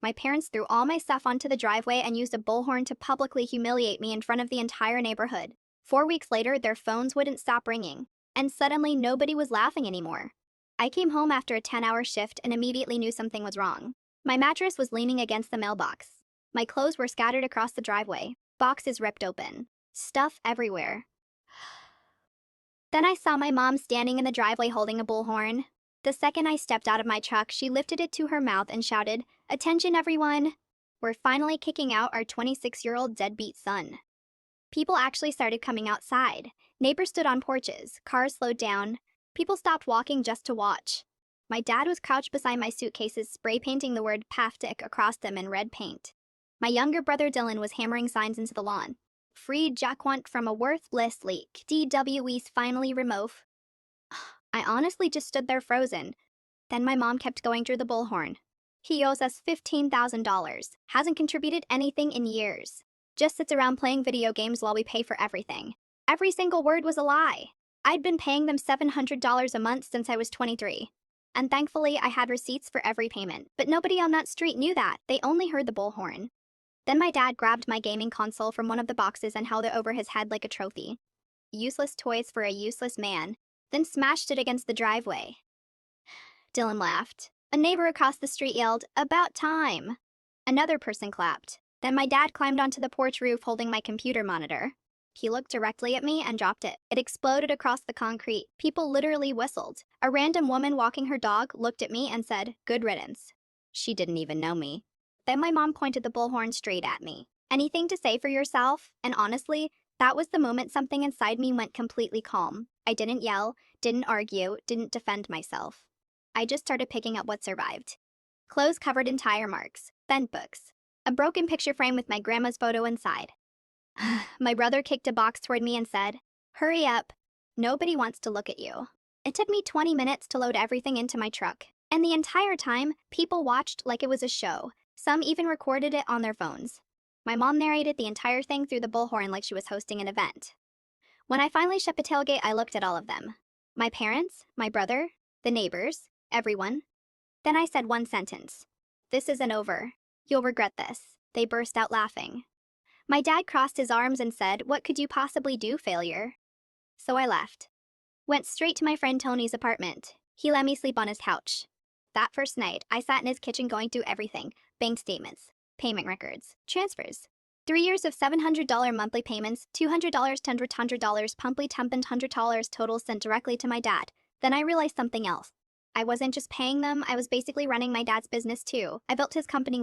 My parents threw all my stuff onto the driveway and used a bullhorn to publicly humiliate me in front of the entire neighborhood. 4 weeks later, their phones wouldn't stop ringing, and suddenly nobody was laughing anymore. I came home after a 10-hour shift and immediately knew something was wrong. My mattress was leaning against the mailbox. My clothes were scattered across the driveway, boxes ripped open, stuff everywhere. Then I saw my mom standing in the driveway holding a bullhorn. The second I stepped out of my truck, she lifted it to her mouth and shouted, "Attention, everyone! We're finally kicking out our 26-year-old deadbeat son." People actually started coming outside. Neighbors stood on porches, cars slowed down, people stopped walking just to watch. My dad was crouched beside my suitcases, spray painting the word PAFTIC across them in red paint. My younger brother Dylan was hammering signs into the lawn. Freed Jaquant from a worthless leak. DWE's finally remove. I honestly just stood there frozen. Then my mom kept going through the bullhorn. He owes us $15,000. Hasn't contributed anything in years. Just sits around playing video games while we pay for everything. Every single word was a lie. I'd been paying them $700 a month since I was 23. And thankfully, I had receipts for every payment. But nobody on that street knew that. They only heard the bullhorn. Then my dad grabbed my gaming console from one of the boxes and held it over his head like a trophy. Useless toys for a useless man. Then smashed it against the driveway. Dylan laughed. A neighbor across the street yelled, "About time!" Another person clapped. Then my dad climbed onto the porch roof holding my computer monitor. He looked directly at me and dropped it. It exploded across the concrete. People literally whistled. A random woman walking her dog looked at me and said, "Good riddance." She didn't even know me. Then my mom pointed the bullhorn straight at me. "Anything to say for yourself?" And honestly, that was the moment something inside me went completely calm. I didn't yell, didn't argue, didn't defend myself. I just started picking up what survived. Clothes covered in tire marks, bent books, a broken picture frame with my grandma's photo inside. My brother kicked a box toward me and said, "Hurry up. Nobody wants to look at you." It took me 20 minutes to load everything into my truck. And the entire time, people watched like it was a show. Some even recorded it on their phones. My mom narrated the entire thing through the bullhorn like she was hosting an event. When I finally shut the tailgate, I looked at all of them. My parents, my brother, the neighbors, everyone. Then I said one sentence. "This isn't over. You'll regret this." They burst out laughing. My dad crossed his arms and said, "What could you possibly do, failure?" So I left. Went straight to my friend Tony's apartment. He let me sleep on his couch. That first night, I sat in his kitchen going through everything. Bank statements, payment records, transfers. 3 years of $700 monthly payments, $200, $100, pumply tempand $100 total sent directly to my dad. Then I realized something else. I wasn't just paying them, I was basically running my dad's business too. I built his company